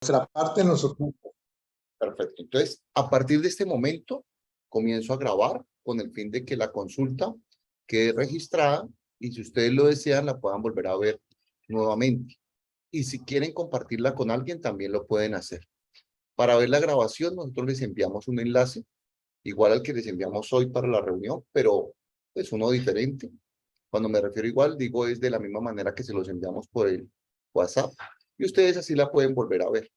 Nuestra parte nosotros. Perfecto. Entonces, a partir de este momento, comienzo a grabar con el fin de que la consulta quede registrada y si ustedes lo desean, la puedan volver a ver nuevamente. Y si quieren compartirla con alguien, también lo pueden hacer. Para ver la grabación, nosotros les enviamos un enlace, igual al que les enviamos hoy para la reunión, pero es uno diferente. Cuando me refiero igual, digo es de la misma manera que se los enviamos por el WhatsApp. Y ustedes así la pueden volver a ver.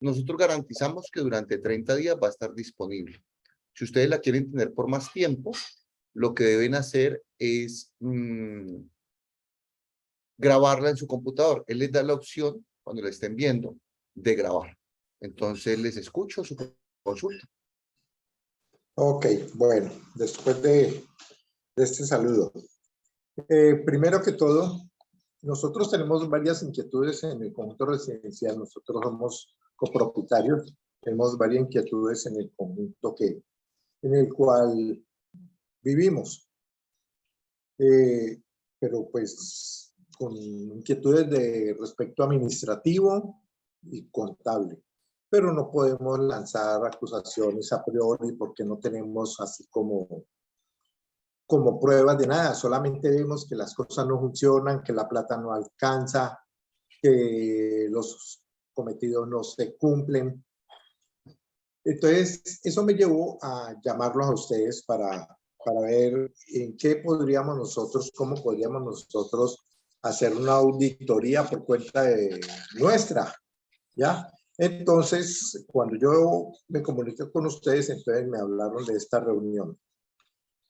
Nosotros garantizamos que durante 30 días va a estar disponible. Si ustedes la quieren tener por más tiempo, lo que deben hacer es grabarla en su computador. Él les da la opción, cuando la estén viendo, de grabar. Entonces les escucho su consulta. Ok, bueno, después de este saludo. Primero que todo, nosotros tenemos varias inquietudes en el conjunto residencial. Nosotros somos copropietarios, tenemos varias inquietudes en el conjunto en el cual vivimos. Pero pues con inquietudes de respecto administrativo y contable. Pero no podemos lanzar acusaciones a priori porque no tenemos así como pruebas de nada. Solamente vemos que las cosas no funcionan, que la plata no alcanza, que los cometidos no se cumplen. Entonces, eso me llevó a llamarlos a ustedes para ver en qué podríamos nosotros, cómo podríamos nosotros hacer una auditoría por cuenta de nuestra, ¿ya? Entonces, cuando yo me comuniqué con ustedes, entonces me hablaron de esta reunión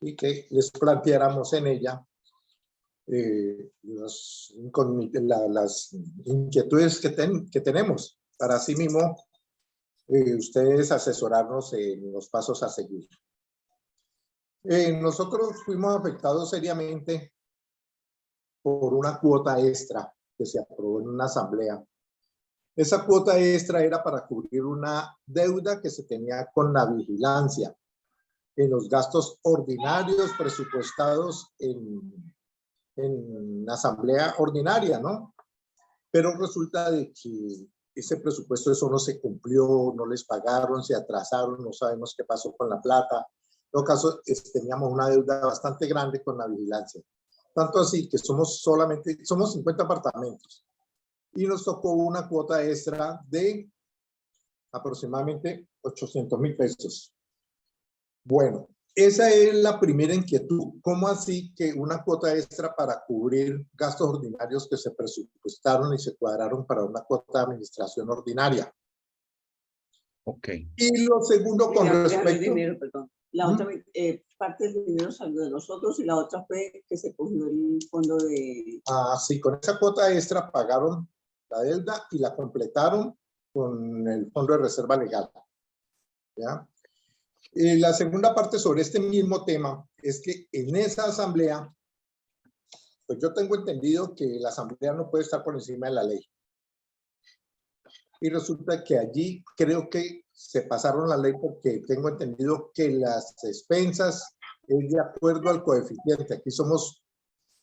y que les planteáramos en ella las inquietudes que tenemos para así mismo ustedes asesorarnos en los pasos a seguir. Nosotros fuimos afectados seriamente por una cuota extra que se aprobó en una asamblea. Esa cuota extra era para cubrir una deuda que se tenía con la vigilancia en los gastos ordinarios presupuestados en asamblea ordinaria, ¿no? Pero resulta de que ese presupuesto, eso no se cumplió, no les pagaron, se atrasaron, no sabemos qué pasó con la plata. En todo caso, teníamos una deuda bastante grande con la vigilancia. Tanto así que somos 50 apartamentos y nos tocó una cuota extra de aproximadamente 800.000 pesos. Bueno, esa es la primera inquietud. ¿Cómo así que una cuota extra para cubrir gastos ordinarios que se presupuestaron y se cuadraron para una cuota de administración ordinaria? Ok. Y lo segundo con respecto... Dinero, perdón. La otra parte del dinero salió de nosotros y la otra fue que se cogió el fondo de... Ah, sí, con esa cuota extra pagaron la deuda y la completaron con el fondo de reserva legal. ¿Ya? La segunda parte sobre este mismo tema es que en esa asamblea, pues yo tengo entendido que la asamblea no puede estar por encima de la ley. Y resulta que allí creo que se pasaron la ley porque tengo entendido que las expensas es de acuerdo al coeficiente. Aquí somos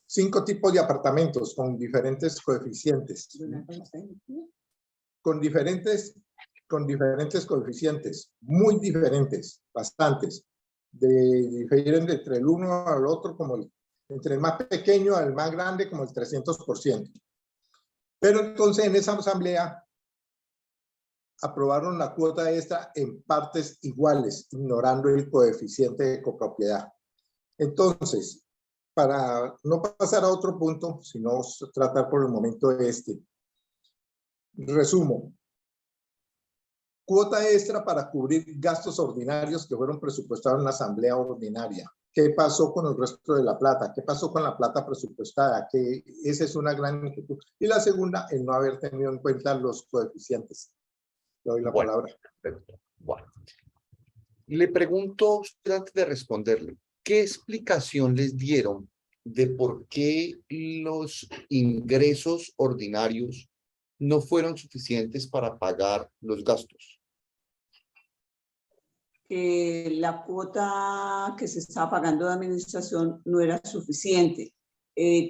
5 tipos de apartamentos con diferentes coeficientes. Con diferentes coeficientes, muy diferentes, bastantes. Difieren entre el uno al otro, entre el más pequeño al más grande, como el 300%. Pero entonces en esa asamblea aprobaron la cuota extra en partes iguales, ignorando el coeficiente de copropiedad. Entonces, para no pasar a otro punto, sino tratar por el momento resumo. Cuota extra para cubrir gastos ordinarios que fueron presupuestados en la asamblea ordinaria. ¿Qué pasó con el resto de la plata? ¿Qué pasó con la plata presupuestada? Que esa es una gran inquietud. Y la segunda, el no haber tenido en cuenta los coeficientes. Le doy la palabra. Perfecto. Bueno. Le pregunto a usted antes de responderle, ¿qué explicación les dieron de por qué los ingresos ordinarios no fueron suficientes para pagar los gastos? Que la cuota que se estaba pagando de administración no era suficiente.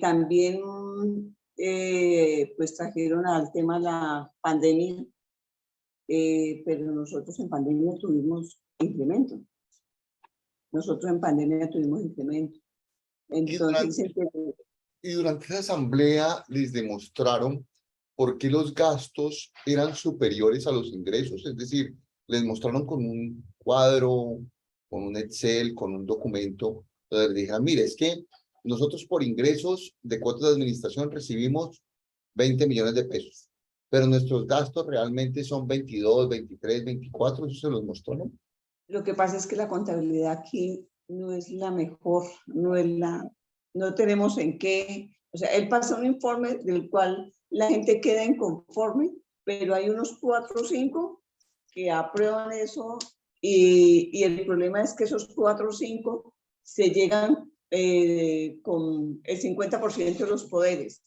También pues trajeron al tema de la pandemia pero nosotros en pandemia tuvimos incremento. Nosotros en pandemia tuvimos incremento. Entonces, Y durante esa asamblea les demostraron por qué los gastos eran superiores a los ingresos, es decir, les mostraron con un cuadro, con un Excel, con un documento, donde les dijeron, mire, es que nosotros por ingresos de cuotas de administración recibimos 20 millones de pesos, pero nuestros gastos realmente son 22, 23, 24, eso se los mostró, ¿no? lo que pasa es que la contabilidad aquí no es la mejor, no tenemos en qué, o sea, él pasa un informe del cual la gente queda inconforme, pero hay unos 4 o 5 que aprueban eso y el problema es que esos 4 o 5 se llegan con el 50% de los poderes.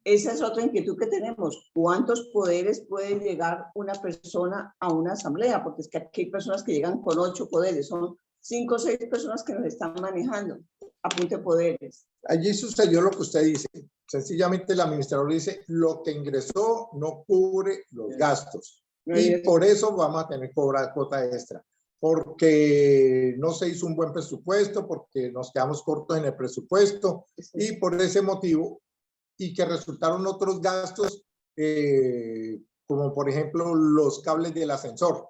Esa es otra inquietud que tenemos. ¿Cuántos poderes puede llegar una persona a una asamblea? Porque es que aquí hay personas que llegan con 8 poderes, son 5 o 6 personas que nos están manejando a punto de poderes. Allí sucedió lo que usted dice. Sencillamente el administrador dice, lo que ingresó no cubre los gastos. Y por eso vamos a tener que cobrar cuota extra. Porque no se hizo un buen presupuesto, porque nos quedamos cortos en el presupuesto. Y por ese motivo, y que resultaron otros gastos, como por ejemplo los cables del ascensor.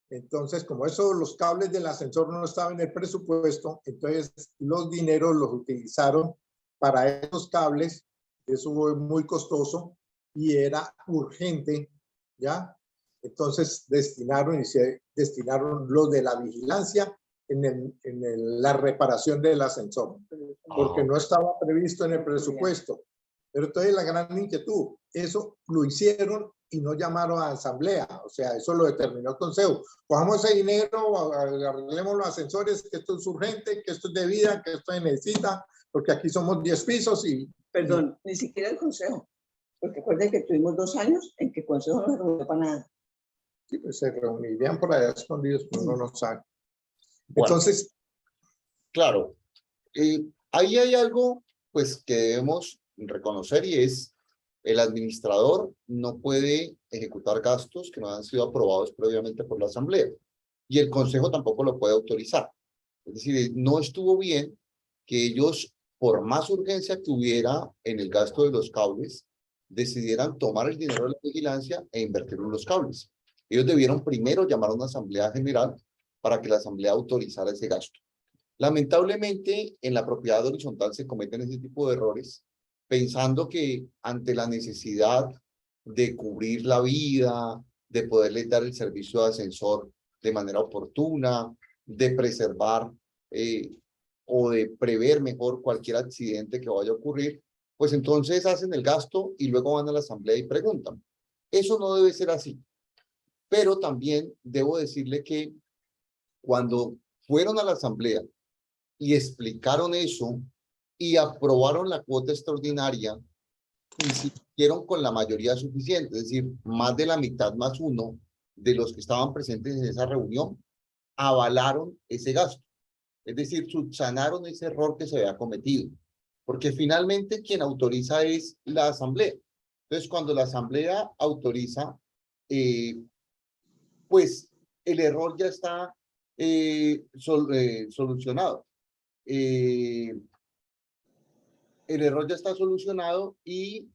Entonces, como los cables del ascensor no estaban en el presupuesto, entonces los dineros los utilizaron para esos cables. Eso fue muy costoso y era urgente, ¿ya? Entonces destinaron los de la vigilancia en la reparación del ascensor, porque no estaba previsto en el presupuesto. Pero entonces la gran inquietud, eso lo hicieron y no llamaron a asamblea, o sea, eso lo determinó el consejo. Cojamos ese dinero, arreglemos los ascensores, que esto es urgente, que esto es de vida, que esto se necesita, porque aquí somos 10 pisos y... Perdón, ni siquiera el consejo, porque recuerden que tuvimos 2 años en que el consejo no se reunió para nada. Sí, pues se reunirían por allá escondidos, pero uno no sabe. Bueno, Entonces... Claro, ahí hay algo pues que debemos reconocer y es el administrador no puede ejecutar gastos que no han sido aprobados previamente por la asamblea y el consejo tampoco lo puede autorizar. Es decir, no estuvo bien que ellos, por más urgencia que hubiera en el gasto de los cables, decidieran tomar el dinero de la vigilancia e invertirlo en los cables. Ellos debieron primero llamar a una asamblea general para que la asamblea autorizara ese gasto. Lamentablemente, en la propiedad horizontal se cometen ese tipo de errores, pensando que ante la necesidad de cubrir la vida, de poderle dar el servicio de ascensor de manera oportuna, de preservar o de prever mejor cualquier accidente que vaya a ocurrir, pues entonces hacen el gasto y luego van a la asamblea y preguntan. Eso no debe ser así. Pero también debo decirle que cuando fueron a la asamblea y explicaron eso y aprobaron la cuota extraordinaria, insistieron con la mayoría suficiente, es decir, más de la mitad más uno de los que estaban presentes en esa reunión avalaron ese gasto, es decir, subsanaron ese error que se había cometido, porque finalmente quien autoriza es la asamblea. Entonces, cuando la asamblea autoriza, pues el error ya está solucionado. El error ya está solucionado y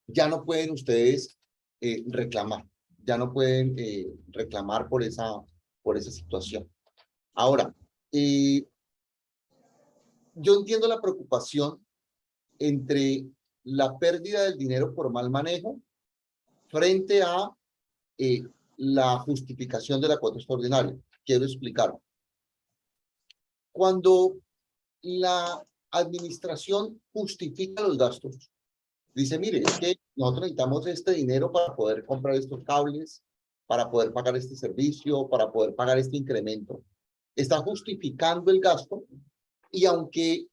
ya no pueden ustedes reclamar, ya no pueden reclamar por esa situación. Ahora, yo entiendo la preocupación entre la pérdida del dinero por mal manejo frente a la justificación de la cuota extraordinaria. Quiero explicar. Cuando la administración justifica los gastos, dice, mire, es que nosotros necesitamos este dinero para poder comprar estos cables, para poder pagar este servicio, para poder pagar este incremento. Está justificando el gasto y aunque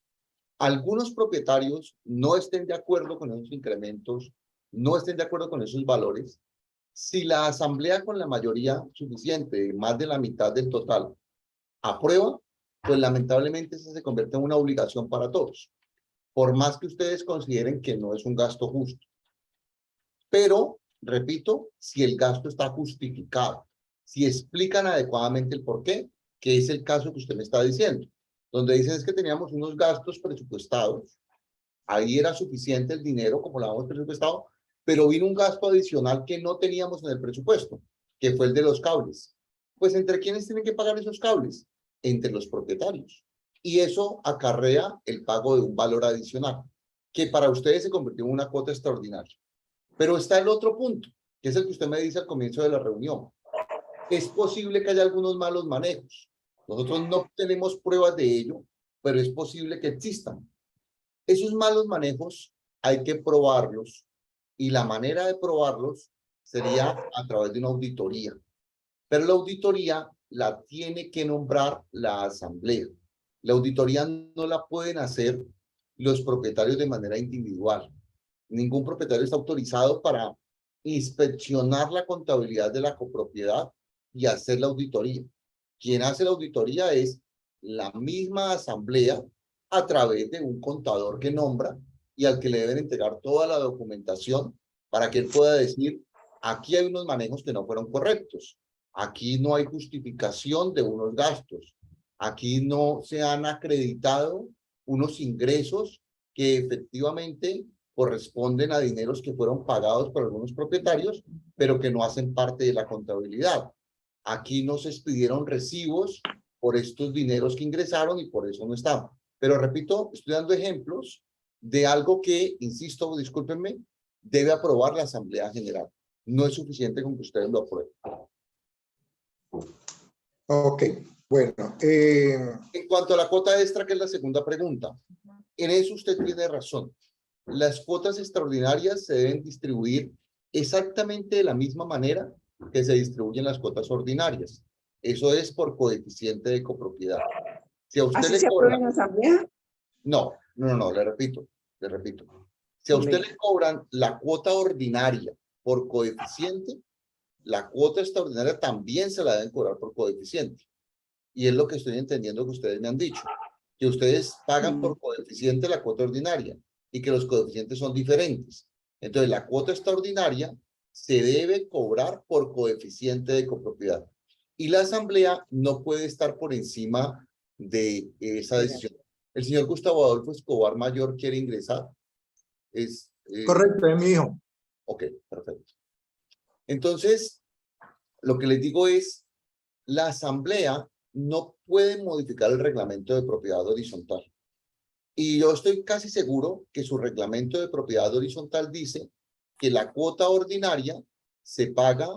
algunos propietarios no estén de acuerdo con esos incrementos, no estén de acuerdo con esos valores, si la asamblea con la mayoría suficiente, más de la mitad del total, aprueba, pues lamentablemente eso se convierte en una obligación para todos, por más que ustedes consideren que no es un gasto justo. Pero repito, si el gasto está justificado, si explican adecuadamente el por qué, que es el caso que usted me está diciendo, donde dicen es que teníamos unos gastos presupuestados, ahí era suficiente el dinero como lo habíamos presupuestado, pero vino un gasto adicional que no teníamos en el presupuesto, que fue el de los cables. Pues, ¿entre quiénes tienen que pagar esos cables? Entre los propietarios. Y eso acarrea el pago de un valor adicional, que para ustedes se convirtió en una cuota extraordinaria. Pero está el otro punto, que es el que usted me dice al comienzo de la reunión. Es posible que haya algunos malos manejos. Nosotros no tenemos pruebas de ello, pero es posible que existan. Esos malos manejos hay que probarlos, y la manera de probarlos sería a través de una auditoría. Pero la auditoría la tiene que nombrar la asamblea. La auditoría no la pueden hacer los propietarios de manera individual. Ningún propietario está autorizado para inspeccionar la contabilidad de la copropiedad y hacer la auditoría. Quien hace la auditoría es la misma asamblea a través de un contador que nombra y al que le deben entregar toda la documentación para que él pueda decir, aquí hay unos manejos que no fueron correctos, aquí no hay justificación de unos gastos, aquí no se han acreditado unos ingresos que efectivamente corresponden a dineros que fueron pagados por algunos propietarios, pero que no hacen parte de la contabilidad. Aquí no se expidieron recibos por estos dineros que ingresaron y por eso no están. Pero repito, estoy dando ejemplos de algo que, insisto, discúlpenme, debe aprobar la Asamblea General. No es suficiente con que ustedes lo aprueben. Ok, bueno. En cuanto a la cuota extra, que es la segunda pregunta, en eso usted tiene razón. Las cuotas extraordinarias se deben distribuir exactamente de la misma manera que se distribuyen las cuotas ordinarias. Eso es por coeficiente de copropiedad. Si a usted ¿Así le se aprueba cobran... en la asamblea? No, le repito. Si a usted le cobran la cuota ordinaria por coeficiente, la cuota extraordinaria también se la deben cobrar por coeficiente. Y es lo que estoy entendiendo que ustedes me han dicho, que ustedes pagan por coeficiente la cuota ordinaria y que los coeficientes son diferentes. Entonces, la cuota extraordinaria se debe cobrar por coeficiente de copropiedad. Y la asamblea no puede estar por encima de esa decisión. El señor Gustavo Adolfo Escobar Mayor quiere ingresar. Correcto, es mi hijo. Ok, perfecto. Entonces, lo que les digo es, la asamblea no puede modificar el reglamento de propiedad horizontal. Y yo estoy casi seguro que su reglamento de propiedad horizontal dice que la cuota ordinaria se paga,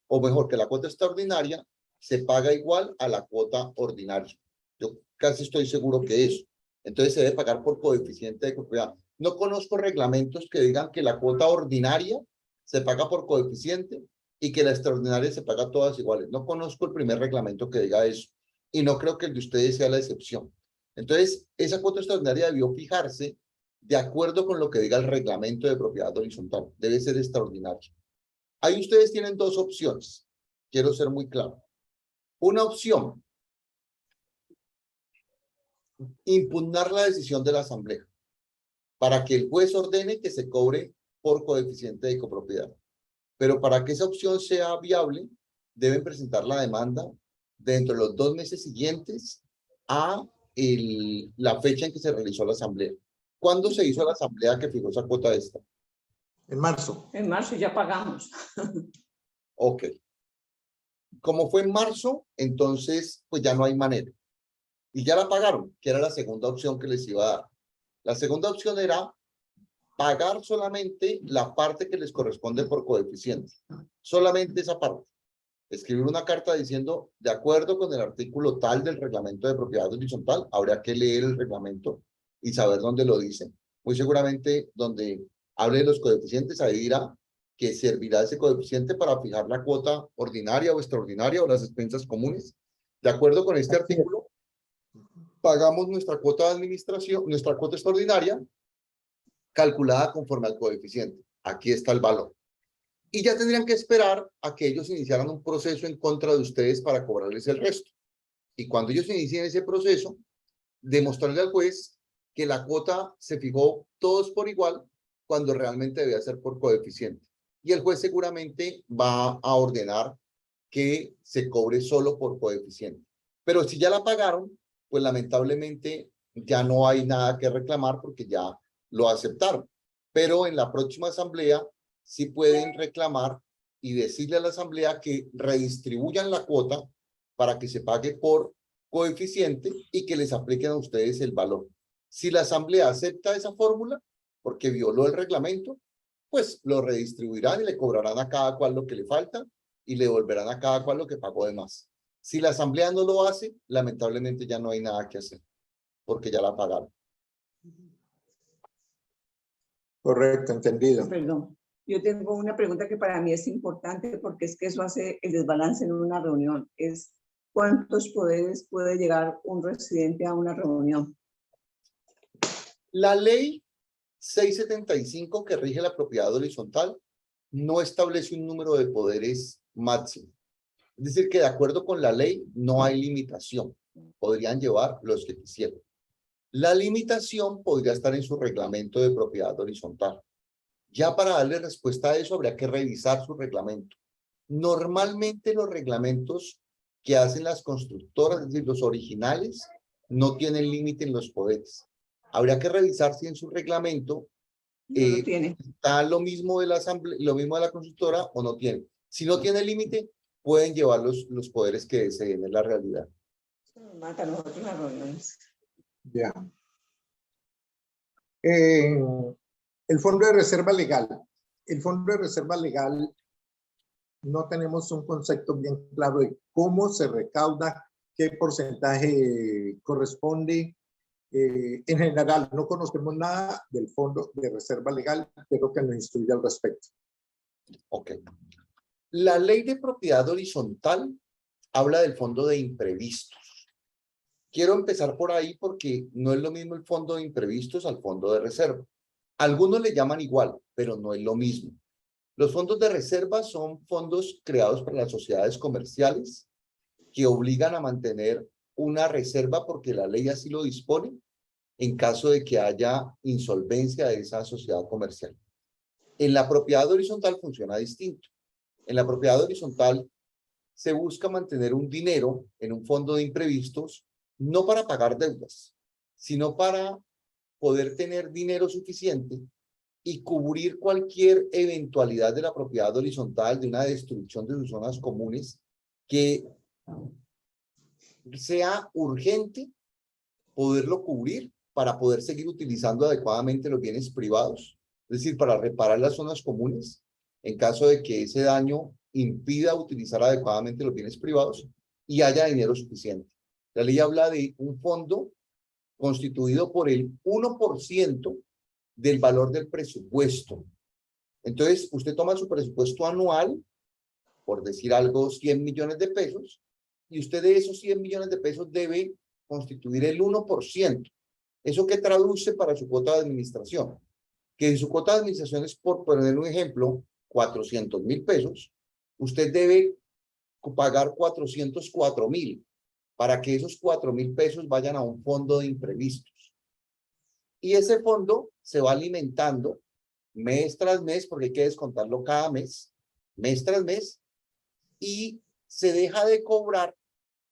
o mejor, que la cuota extraordinaria se paga igual a la cuota ordinaria. Yo casi estoy seguro que eso. Entonces se debe pagar por coeficiente de propiedad. No conozco reglamentos que digan que la cuota ordinaria se paga por coeficiente y que la extraordinaria se paga todas iguales. No conozco el primer reglamento que diga eso. Y no creo que el de ustedes sea la excepción. Entonces, esa cuota extraordinaria debió fijarse de acuerdo con lo que diga el reglamento de propiedad horizontal. Debe ser extraordinaria. Ahí ustedes tienen dos opciones. Quiero ser muy claro. Una opción, impugnar la decisión de la asamblea para que el juez ordene que se cobre por coeficiente de copropiedad. Pero para que esa opción sea viable, deben presentar la demanda dentro de los 2 meses siguientes a la fecha en que se realizó la asamblea. ¿Cuándo se hizo la asamblea que fijó esa cuota extra? En marzo. En marzo ya pagamos. Ok. Como fue en marzo, entonces pues ya no hay manera. Y ya la pagaron, que era la segunda opción que les iba a dar. La segunda opción era pagar solamente la parte que les corresponde por coeficiente. Solamente esa parte. Escribir una carta diciendo, de acuerdo con el artículo tal del reglamento de propiedad horizontal, habría que leer el reglamento y saber dónde lo dice. Muy seguramente donde hable de los coeficientes, ahí dirá que servirá ese coeficiente para fijar la cuota ordinaria o extraordinaria o las expensas comunes. De acuerdo con este artículo, pagamos nuestra cuota de administración, nuestra cuota extraordinaria, calculada conforme al coeficiente. Aquí está el valor. Y ya tendrían que esperar a que ellos iniciaran un proceso en contra de ustedes para cobrarles el resto. Y cuando ellos inicien ese proceso, demostrarle al juez que la cuota se fijó todos por igual cuando realmente debía ser por coeficiente. y el juez seguramente va a ordenar que se cobre solo por coeficiente. Pero si ya la pagaron, pues lamentablemente ya no hay nada que reclamar porque ya lo aceptaron. Pero en la próxima asamblea sí pueden reclamar y decirle a la asamblea que redistribuyan la cuota para que se pague por coeficiente y que les apliquen a ustedes el valor. Si la asamblea acepta esa fórmula, porque violó el reglamento, pues lo redistribuirán y le cobrarán a cada cual lo que le falta y le devolverán a cada cual lo que pagó de más. Si la asamblea no lo hace, lamentablemente ya no hay nada que hacer, porque ya la pagaron. Correcto, entendido. Perdón, yo tengo una pregunta que para mí es importante porque es que eso hace el desbalance en una reunión. Es ¿cuántos poderes puede llegar un residente a una reunión? La ley 675 que rige la propiedad horizontal no establece un número de poderes máximo. Es decir, que de acuerdo con la ley no hay limitación. Podrían llevar los que quisieran. La limitación podría estar en su reglamento de propiedad horizontal. Ya para darle respuesta a eso habría que revisar su reglamento. Normalmente los reglamentos que hacen las constructoras, es decir, los originales, no tienen límite en los poderes. Habría que revisar si en su reglamento No lo tiene. está lo mismo de la asamblea, lo mismo de la constructora o no tiene. Si no tiene límite, pueden llevar los poderes que deseen, es la realidad. Nos mata a nosotros las reuniones. Ya. El fondo de reserva legal. El fondo de reserva legal no tenemos un concepto bien claro de cómo se recauda, qué porcentaje corresponde. En general, no conocemos nada del fondo de reserva legal, pero que nos instruye al respecto. Ok. La ley de propiedad horizontal habla del fondo de imprevistos. Quiero empezar por ahí porque no es lo mismo el fondo de imprevistos al fondo de reserva. Algunos le llaman igual, pero no es lo mismo. Los fondos de reserva son fondos creados por las sociedades comerciales que obligan a mantener una reserva porque la ley así lo dispone en caso de que haya insolvencia de esa sociedad comercial. En la propiedad horizontal funciona distinto. En la propiedad horizontal se busca mantener un dinero en un fondo de imprevistos, no para pagar deudas, sino para poder tener dinero suficiente y cubrir cualquier eventualidad de la propiedad horizontal, de una destrucción de sus zonas comunes, que sea urgente poderlo cubrir para poder seguir utilizando adecuadamente los bienes privados, es decir, para reparar las zonas comunes en caso de que ese daño impida utilizar adecuadamente los bienes privados y haya dinero suficiente. La ley habla de un fondo constituido por el 1% del valor del presupuesto. Entonces, usted toma su presupuesto anual, por decir algo, 100 millones de pesos, y usted de esos 100 millones de pesos debe constituir el 1%. ¿Eso qué traduce para su cuota de administración? Que si su cuota de administración es, por poner un ejemplo, 400.000 pesos, usted debe pagar 404.000 para que esos 4.000 pesos vayan a un fondo de imprevistos. Y ese fondo se va alimentando mes tras mes, porque hay que descontarlo cada mes tras mes, y se deja de cobrar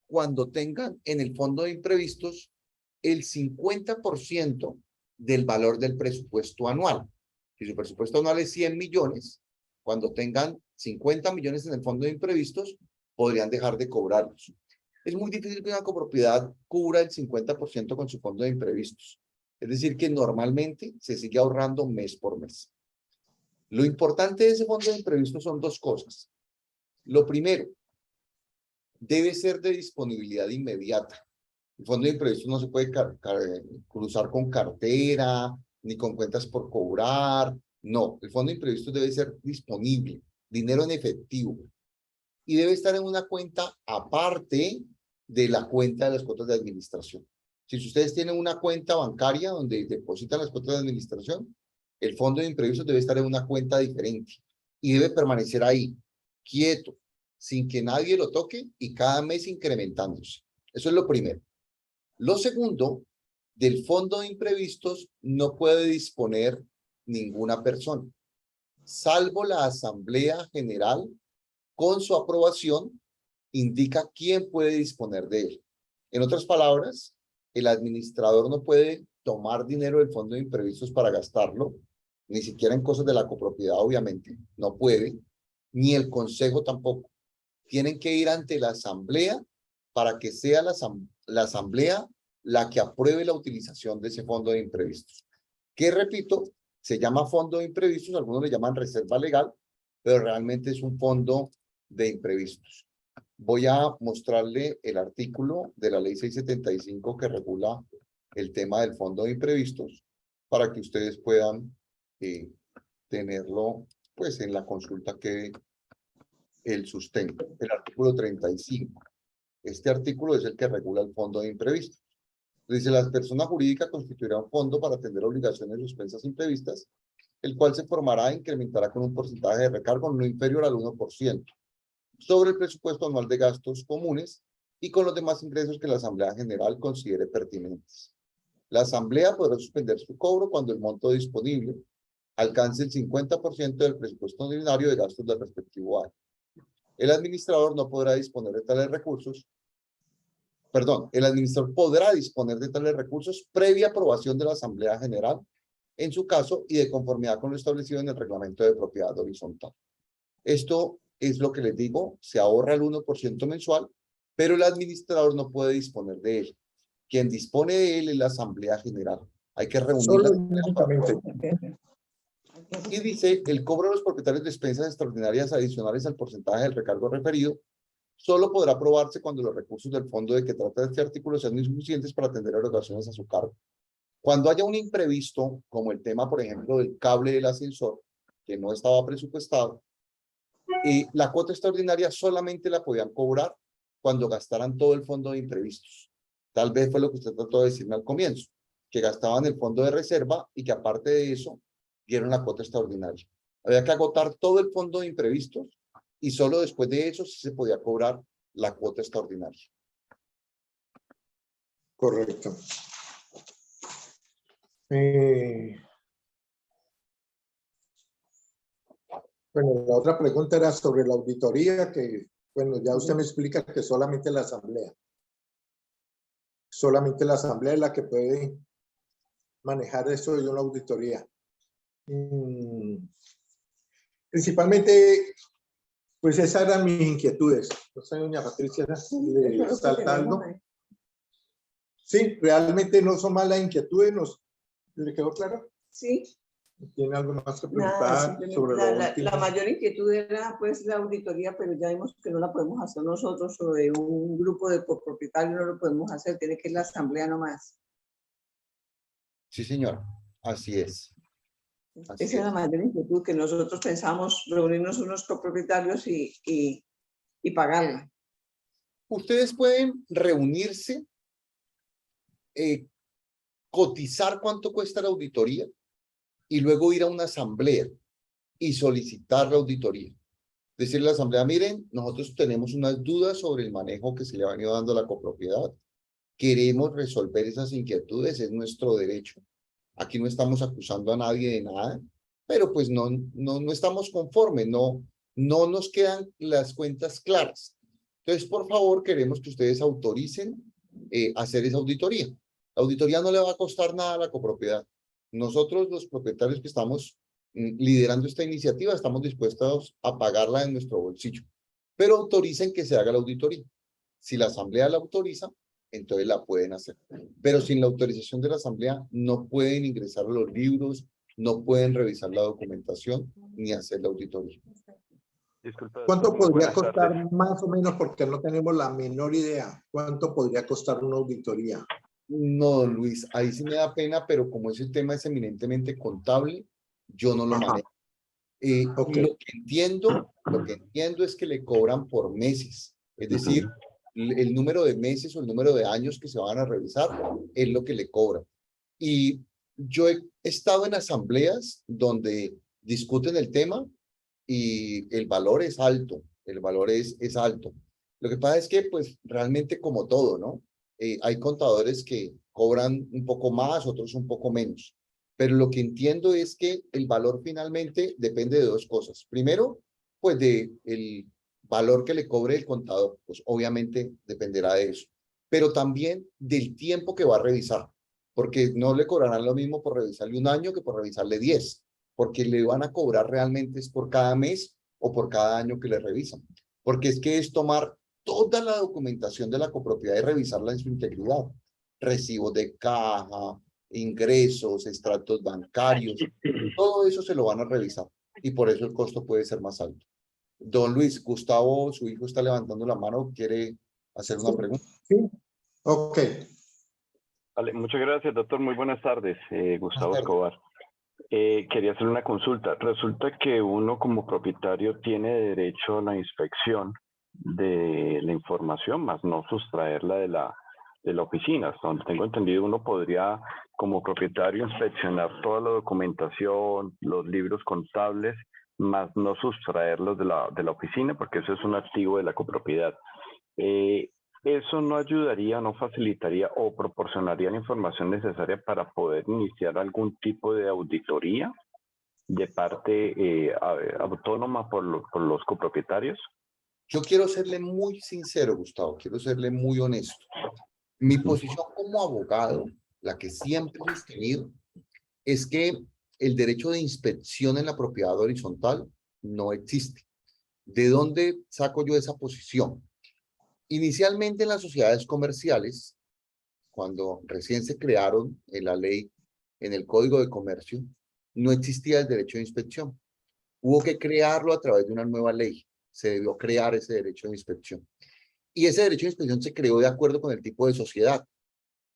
cuando tengan en el fondo de imprevistos el 50% del valor del presupuesto anual. Si su presupuesto anual es 100 millones, cuando tengan 50 millones en el fondo de imprevistos, podrían dejar de cobrarlos. Es muy difícil que una copropiedad cubra el 50% con su fondo de imprevistos. Es decir, que normalmente se sigue ahorrando mes por mes. Lo importante de ese fondo de imprevistos son dos cosas. Lo primero, debe ser de disponibilidad inmediata. El fondo de imprevistos no se puede cruzar con cartera, ni con cuentas por cobrar. No, el fondo de imprevistos debe ser disponible, dinero en efectivo. Y debe estar en una cuenta aparte de la cuenta de las cuotas de administración. Si ustedes tienen una cuenta bancaria donde depositan las cuotas de administración, el fondo de imprevistos debe estar en una cuenta diferente y debe permanecer ahí, quieto, sin que nadie lo toque y cada mes incrementándose. Eso es lo primero. Lo segundo, del fondo de imprevistos no puede disponer ninguna persona. salvo la Asamblea General, con su aprobación, indica quién puede disponer de él. En otras palabras, el administrador no puede tomar dinero del fondo de imprevistos para gastarlo, ni siquiera en cosas de la copropiedad, obviamente, no puede, ni el consejo tampoco. Tienen que ir ante la asamblea para que sea la asamblea la que apruebe la utilización de ese fondo de imprevistos. Que repito, se llama fondo de imprevistos, algunos le llaman reserva legal, pero realmente es un fondo de imprevistos. Voy a mostrarle el artículo de la ley 675 que regula el tema del fondo de imprevistos para que ustedes puedan tenerlo pues en la consulta que el sustento. El artículo 35. Este artículo es el que regula el fondo de imprevistos. Dice, la persona jurídica constituirá un fondo para atender obligaciones suspensas imprevistas, el cual se formará e incrementará con un porcentaje de recargo no inferior al 1% sobre el presupuesto anual de gastos comunes y con los demás ingresos que la Asamblea General considere pertinentes. La Asamblea podrá suspender su cobro cuando el monto disponible alcance el 50% del presupuesto ordinario de gastos del respectivo año. El administrador no podrá disponer de tales recursos. El administrador podrá disponer de tales recursos previa aprobación de la Asamblea General, en su caso, y de conformidad con lo establecido en el reglamento de propiedad horizontal. Esto es lo que les digo, se ahorra el 1% mensual, pero el administrador no puede disponer de él. Quien dispone de él es la Asamblea General. Hay que reunirla. Y dice, el cobro de los propietarios de expensas extraordinarias adicionales al porcentaje del recargo referido solo podrá aprobarse cuando los recursos del fondo de que trata este artículo sean insuficientes para atender erogaciones a su cargo. Cuando haya un imprevisto, como el tema, por ejemplo, del cable del ascensor, que no estaba presupuestado, la cuota extraordinaria solamente la podían cobrar cuando gastaran todo el fondo de imprevistos. Tal vez fue lo que usted trató de decirme al comienzo, que gastaban el fondo de reserva y que aparte de eso, dieron la cuota extraordinaria. Había que agotar todo el fondo de imprevistos y solo después de eso sí se podía cobrar la cuota extraordinaria. Correcto. Bueno, la otra pregunta era sobre la auditoría, que, bueno, ya usted me explica que solamente la asamblea es la que puede manejar eso de una auditoría. Principalmente, pues esas eran mis inquietudes. No sé, doña Patricia, le saltando. Sí, realmente no son malas inquietudes. ¿Le quedó claro? Sí. ¿Tiene algo más que preguntar sobre la mayor inquietud era pues la auditoría, pero ya vimos que no la podemos hacer nosotros o de un grupo de copropietarios, no lo podemos hacer, tiene que ir la asamblea nomás. Sí, señora, así es. Esa es la mayor inquietud, que nosotros pensamos reunirnos unos copropietarios y pagarla. Ustedes pueden reunirse, cotizar cuánto cuesta la auditoría y luego ir a una asamblea y solicitar la auditoría. Decirle a la asamblea, miren, nosotros tenemos unas dudas sobre el manejo que se le ha venido dando a la copropiedad. Queremos resolver esas inquietudes, es nuestro derecho. Aquí no estamos acusando a nadie de nada, pero pues no estamos conformes, no nos quedan las cuentas claras. Entonces, por favor, queremos que ustedes autoricen hacer esa auditoría. La auditoría no le va a costar nada a la copropiedad. Nosotros, los propietarios que estamos liderando esta iniciativa, estamos dispuestos a pagarla en nuestro bolsillo, pero autoricen que se haga la auditoría. Si la asamblea la autoriza, entonces la pueden hacer. Pero sin la autorización de la asamblea no pueden ingresar a los libros, no pueden revisar la documentación ni hacer la auditoría. Disculpa, ¿Cuánto podría costar más o menos? Porque no tenemos la menor idea. ¿Cuánto podría costar una auditoría? No, Luis, ahí sí me da pena, pero como ese tema es eminentemente contable, yo no lo manejo. Lo que entiendo es que le cobran por meses. Es decir, el número de meses o el número de años que se van a revisar es lo que le cobran. Y yo he estado en asambleas donde discuten el tema y el valor es alto, el valor es alto. Lo que pasa es que, pues, realmente como todo, ¿no? Hay contadores que cobran un poco más, otros un poco menos. pero lo que entiendo es que el valor finalmente depende de dos cosas. Primero, pues de el valor que le cobre el contador, pues obviamente dependerá de eso, pero también del tiempo que va a revisar, porque no le cobrarán lo mismo por revisarle un año que por revisarle 10, porque le van a cobrar realmente es por cada mes o por cada año que le revisan, porque es que es tomar toda la documentación de la copropiedad y revisarla en su integridad, recibos de caja, ingresos, extractos bancarios, todo eso se lo van a revisar y por eso el costo puede ser más alto. Don Luis, Gustavo, su hijo está levantando la mano, quiere hacer una pregunta. Sí, ok. Vale, muchas gracias, doctor. Muy buenas tardes, Gustavo Escobar. Quería hacer una consulta. Resulta que uno como propietario tiene derecho a la inspección de la información, más no sustraerla de la oficina. Hasta donde tengo entendido, uno podría como propietario inspeccionar toda la documentación, los libros contables, más no sustraerlos de la oficina, porque eso es un activo de la copropiedad. ¿Eso no ayudaría, no facilitaría o proporcionaría la información necesaria para poder iniciar algún tipo de auditoría de parte autónoma por los copropietarios? Yo quiero serle muy sincero, Gustavo, quiero serle muy honesto. Mi posición como abogado, la que siempre he sostenido, es que el derecho de inspección en la propiedad horizontal no existe. ¿De dónde saco yo esa posición? Inicialmente en las sociedades comerciales, cuando recién se crearon en la ley, en el Código de Comercio, no existía el derecho de inspección. Hubo que crearlo a través de una nueva ley. Se debió crear ese derecho de inspección. Y ese derecho de inspección se creó de acuerdo con el tipo de sociedad.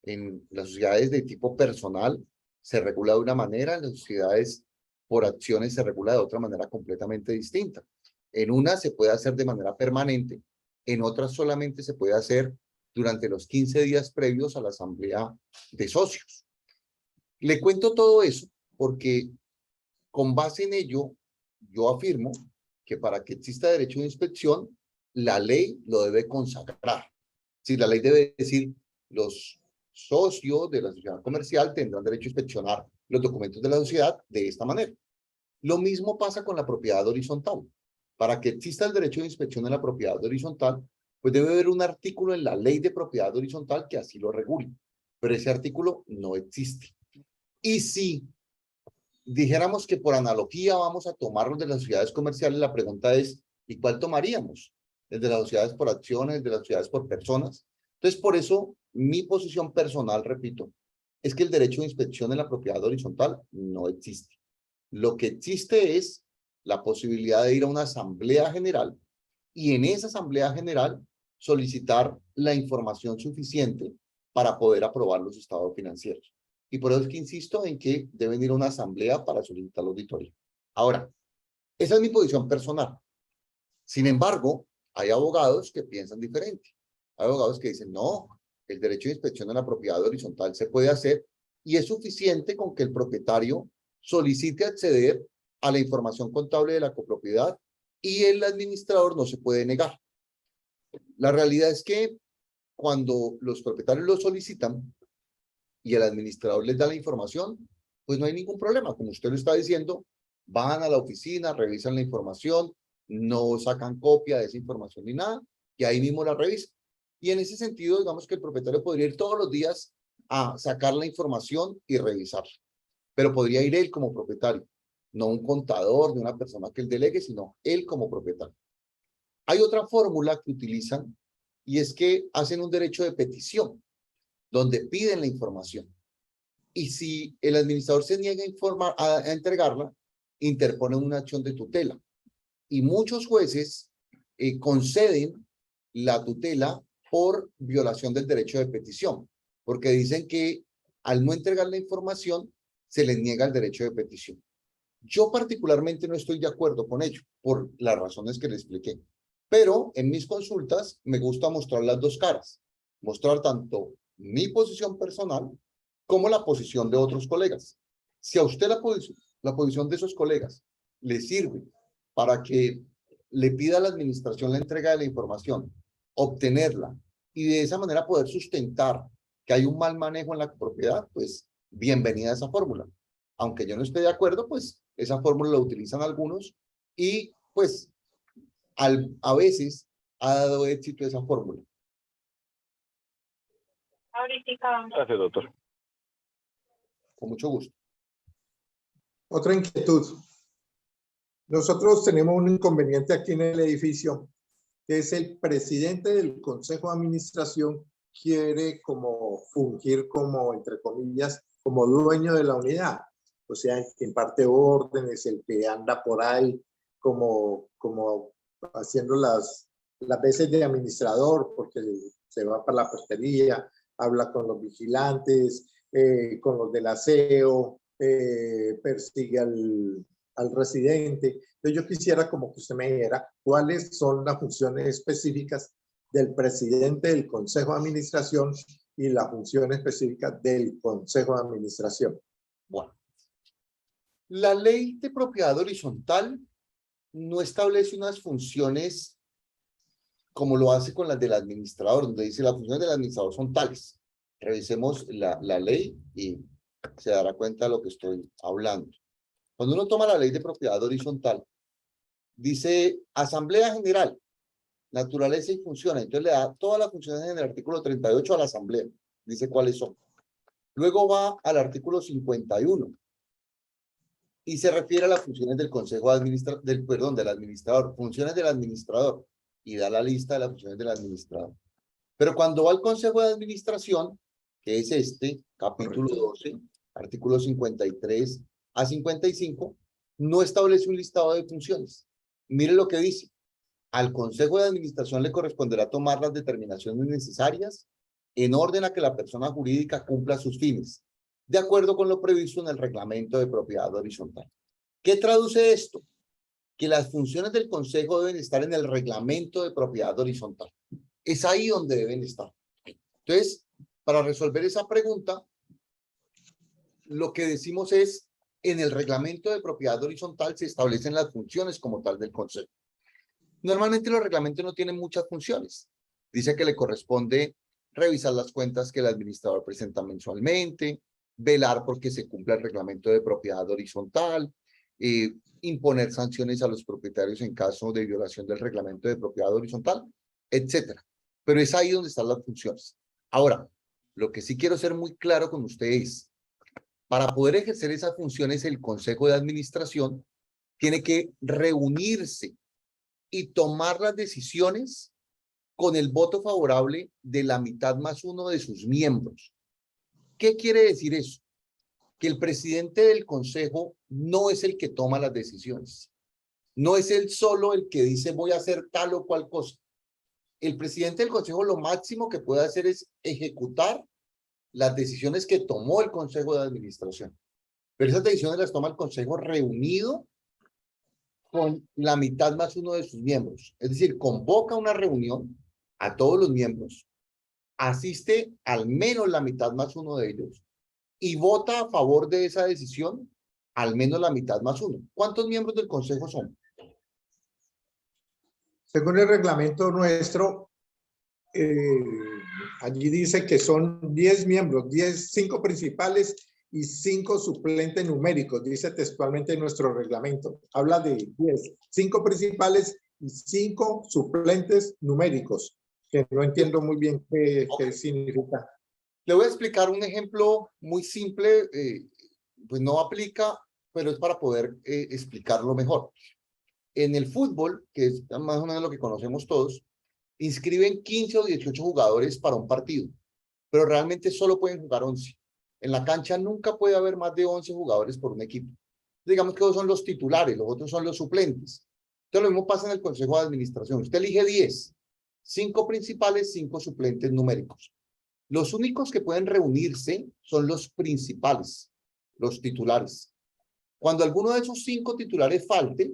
En las sociedades de tipo personal se regula de una manera, en las sociedades por acciones se regula de otra manera completamente distinta. En una se puede hacer de manera permanente, en otras solamente se puede hacer durante los 15 días previos a la asamblea de socios. Le cuento todo eso porque con base en ello yo afirmo que para que exista derecho de inspección, la ley lo debe consagrar. Si la ley debe decir los socios de la sociedad comercial tendrán derecho a inspeccionar los documentos de la sociedad de esta manera. Lo mismo pasa con la propiedad horizontal. Para que exista el derecho de inspección en la propiedad horizontal, pues debe haber un artículo en la ley de propiedad horizontal que así lo regule. Pero ese artículo no existe. Y si dijéramos que por analogía vamos a tomar los de las sociedades comerciales, la pregunta es, ¿y cuál tomaríamos? ¿El de las sociedades por acciones, el de las sociedades por personas? Entonces, por eso, mi posición personal, repito, es que el derecho de inspección en la propiedad horizontal no existe. Lo que existe es la posibilidad de ir a una asamblea general y en esa asamblea general solicitar la información suficiente para poder aprobar los estados financieros. Y por eso es que insisto en que deben ir a una asamblea para solicitar la auditoría. Ahora, esa es mi posición personal. Sin embargo, hay abogados que piensan diferente. Hay abogados que dicen, no, el derecho de inspección en la propiedad horizontal se puede hacer y es suficiente con que el propietario solicite acceder a la información contable de la copropiedad y el administrador no se puede negar. La realidad es que cuando los propietarios lo solicitan y el administrador les da la información, pues no hay ningún problema. Como usted lo está diciendo, van a la oficina, revisan la información, no sacan copia de esa información ni nada, y ahí mismo la revisan. Y en ese sentido, digamos que el propietario podría ir todos los días a sacar la información y revisarla. Pero podría ir él como propietario, no un contador de una persona que él delegue, sino él como propietario. Hay otra fórmula que utilizan y es que hacen un derecho de petición, donde piden la información. Y si el administrador se niega a entregarla, interponen una acción de tutela. Y muchos jueces conceden la tutela por violación del derecho de petición, porque dicen que al no entregar la información, se les niega el derecho de petición. Yo particularmente no estoy de acuerdo con ello, por las razones que le expliqué. Pero en mis consultas me gusta mostrar las dos caras, mostrar tanto mi posición personal como la posición de otros colegas. Si a usted la posición de esos colegas le sirve para que le pida a la administración la entrega de la información, obtenerla y de esa manera poder sustentar que hay un mal manejo en la propiedad, pues bienvenida a esa fórmula. Aunque yo no esté de acuerdo, pues esa fórmula la utilizan algunos y pues a veces ha dado éxito esa fórmula. Gracias, doctor. Con mucho gusto. Otra inquietud. Nosotros tenemos un inconveniente aquí en el edificio, que es el presidente del Consejo de Administración quiere como fungir como, entre comillas, como dueño de la unidad. O sea, que imparte órdenes, el que anda por ahí como haciendo las veces de administrador, porque se va para la portería, habla con los vigilantes, con los del aseo, persigue al residente. Entonces yo quisiera como que usted me dijera cuáles son las funciones específicas del presidente del Consejo de Administración y la función específica del Consejo de Administración. Bueno, la ley de propiedad horizontal no establece unas funciones como lo hace con las del administrador, donde dice las funciones del administrador son tales. Revisemos la ley y se dará cuenta de lo que estoy hablando. Cuando uno toma la ley de propiedad horizontal, dice Asamblea General, naturaleza y funciones. Entonces le da todas las funciones en el artículo 38 a la Asamblea. Dice cuáles son. Luego va al artículo 51 y se refiere a las funciones del Consejo del administrador, funciones del administrador, y da la lista de las funciones del administrador. Pero cuando va al Consejo de Administración, que es este, capítulo 12, artículos 53 a 55, no establece un listado de funciones. Mire lo que dice. Al Consejo de Administración le corresponderá tomar las determinaciones necesarias en orden a que la persona jurídica cumpla sus fines, de acuerdo con lo previsto en el reglamento de propiedad horizontal. ¿Qué traduce esto? Que las funciones del Consejo deben estar en el reglamento de propiedad horizontal. Es ahí donde deben estar. Entonces, para resolver esa pregunta, lo que decimos es, en el reglamento de propiedad horizontal se establecen las funciones como tal del Consejo. Normalmente los reglamentos no tienen muchas funciones. Dice que le corresponde revisar las cuentas que el administrador presenta mensualmente, velar porque se cumpla el reglamento de propiedad horizontal, imponer sanciones a los propietarios en caso de violación del reglamento de propiedad horizontal, etcétera. Pero es ahí donde están las funciones. Ahora, lo que sí quiero ser muy claro con ustedes, para poder ejercer esas funciones, el Consejo de Administración tiene que reunirse y tomar las decisiones con el voto favorable de la mitad más uno de sus miembros. ¿Qué quiere decir eso? Que el presidente del Consejo no es el que toma las decisiones. No es él solo el que dice voy a hacer tal o cual cosa. El presidente del Consejo lo máximo que puede hacer es ejecutar las decisiones que tomó el Consejo de Administración. Pero esas decisiones las toma el Consejo reunido con la mitad más uno de sus miembros. Es decir, convoca una reunión a todos los miembros, asiste al menos la mitad más uno de ellos y vota a favor de esa decisión al menos la mitad más uno. ¿Cuántos miembros del Consejo son? Según el reglamento nuestro, allí dice que son 10 miembros, 5 principales y 5 suplentes numéricos, dice textualmente en nuestro reglamento. Habla de 5 principales y 5 suplentes numéricos, que no entiendo muy bien qué significa. Le voy a explicar un ejemplo muy simple, pues no aplica, pero es para poder explicarlo mejor. En el fútbol, que es más o menos lo que conocemos todos, inscriben 15 o 18 jugadores para un partido, pero realmente solo pueden jugar 11. En la cancha nunca puede haber más de 11 jugadores por un equipo. Digamos que esos son los titulares, los otros son los suplentes. Entonces lo mismo pasa en el Consejo de Administración. Usted elige 10, 5 principales, 5 suplentes numéricos. Los únicos que pueden reunirse son los principales, los titulares. Cuando alguno de esos 5 titulares falte,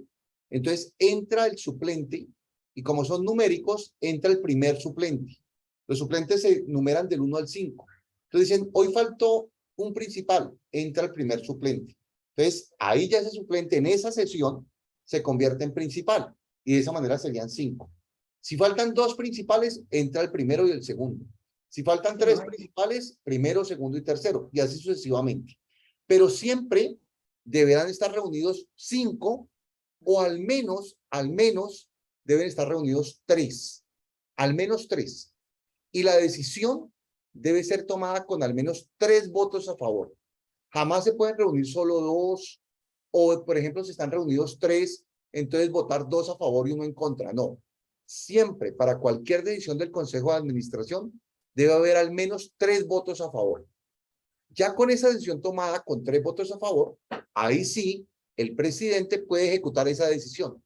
entonces entra el suplente y como son numéricos, entra el primer suplente. Los suplentes se numeran del 1 al 5. Entonces dicen, hoy faltó un principal, entra el primer suplente. Entonces ahí ya ese suplente en esa sesión se convierte en principal y de esa manera serían 5. Si faltan 2 principales, entra el primero y el segundo. Si faltan 3 principales, primero, segundo y tercero, y así sucesivamente. Pero siempre deberán estar reunidos 5 o al menos deben estar reunidos 3, al menos 3. Y la decisión debe ser tomada con al menos 3 votos a favor. Jamás se pueden reunir solo 2, o por ejemplo, si están reunidos 3, entonces votar 2 a favor y 1 en contra. No. Siempre, para cualquier decisión del Consejo de Administración, debe haber al menos 3 votos a favor. Ya con esa decisión tomada con 3 votos a favor, ahí sí, el presidente puede ejecutar esa decisión.